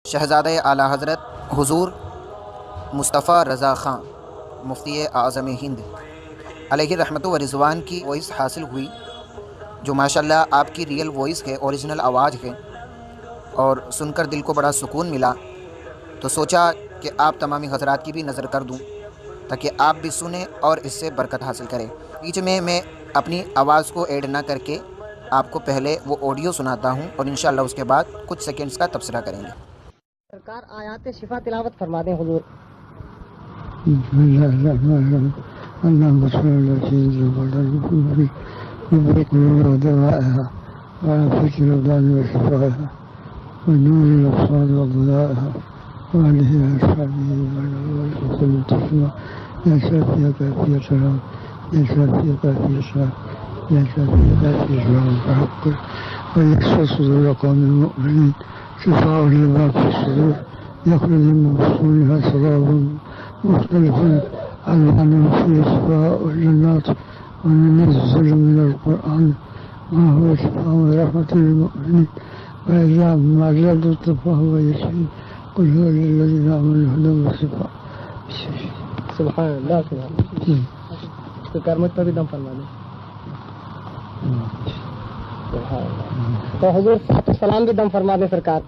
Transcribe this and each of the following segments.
शहज़ादे आला हज़रत हुज़ूर मुस्तफ़ा रज़ा ख़ान मुफ्ती आज़म हिंद अलैहि रहमतु व रिज़वान की वॉइस हासिल हुई, जो माशाल्लाह आपकी रियल वॉइस है, ओरिजिनल आवाज़ है और सुनकर दिल को बड़ा सुकून मिला। तो सोचा कि आप तमामी हज़रात की भी नज़र कर दूं ताकि आप भी सुने और इससे बरकत हासिल करें। बीच में मैं अपनी आवाज़ को ऐड ना करके आपको पहले वो ऑडियो सुनाता हूँ और इंशाअल्लाह उसके बाद कुछ सेकंड्स का तबसरा करेंगे। सरकार आयात शिफा तिलावत फरमा दें हुजूर। شفاء لما في الصدور يخرج من بطونها شراب مختلف ألوانه فيه شفاء والجنات وننزل من القرآن ما هو شفاء ورحمة للمؤمنين وإذا ما زادت فهو يشفي قل هو للذين آمنوا هدى وشفاء. सुभान अल्लाह सुभान अल्लाह। तो कर्मत पर भी दम फरमा दें। तो हुजूर सलाम भी दम फरमा दें सरकार।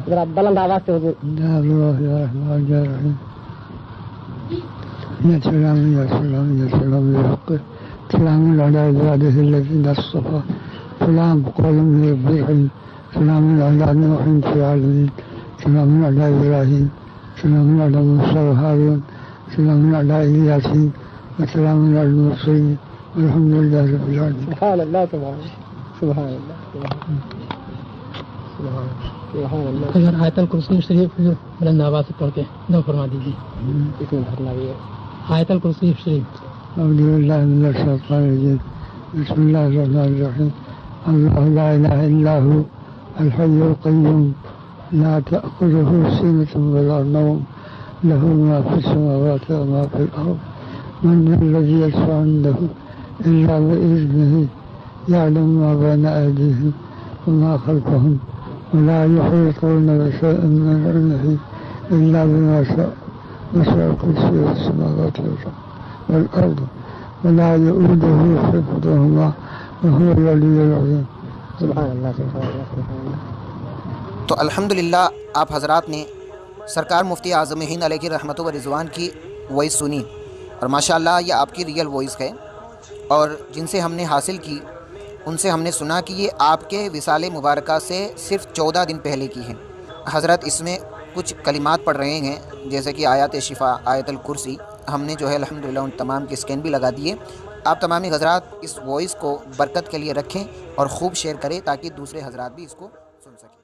जरा बुलंद आवाज से हुजूर। سلام قول من رب العالمين سلام على نوح في العالمين سلام على إبراهيم سلام على موسى وهارون سلام على إلياسين وسلام على المرسلين والحمد لله رب العالمين. سبحان الله سبحان الله सुभान अल्लाह। अगर आयतल कुर्सी शरीफ बुलंद आवाज से पढ़ के दम फरमा दीजिए। इसमें भरना भी है आयतल कुर्सी शरीफ। बिस्मिल्लाहिर्रहमानिर्रहीम अल्लाहु ला इलाहा इल्ला हु अल हय्युल क़य्यूम ला तअख़ुज़ुहु सिनतुन व ला नौम लहु मा फ़िस समावाति व मा फ़िल अर्ज़ मन ज़ल्लज़ी यशफ़अु इंदहु इल्ला बिइज़निहि यअलमु मा बैना अयदीहिम व मा ख़ल्फ़हुम ولا يحيطون بشيء من علمه إلا بما شاء وسع كرسيه السماوات والأرض ولا يؤوده حفظهما وهو العلي العظيم. सुभान अल्लाह सुभान अल्लाह सुभान अल्लाह। तो अल्हम्दुलिल्लाह आप हज़रात ने सरकार मुफ्ती आज़म हिंद अलैहि रहमतु व रिज़वान की वॉइस सुनी और माशाअल्लाह ये आपकी रियल वॉइस है और जिनसे हमने हासिल की उनसे हमने सुना कि ये आपके विसाले मुबारका से सिर्फ़ 14 दिन पहले की है। हज़रत इसमें कुछ कलिमात पढ़ रहे हैं जैसे कि आयत शिफा आयतल कुर्सी, हमने जो है अल्हम्दुलिल्लाह उन तमाम के स्कैन भी लगा दिए। आप तमामी हज़रात इस वॉइस को बरकत के लिए रखें और ख़ूब शेयर करें ताकि दूसरे हज़रात भी इसको सुन सकें।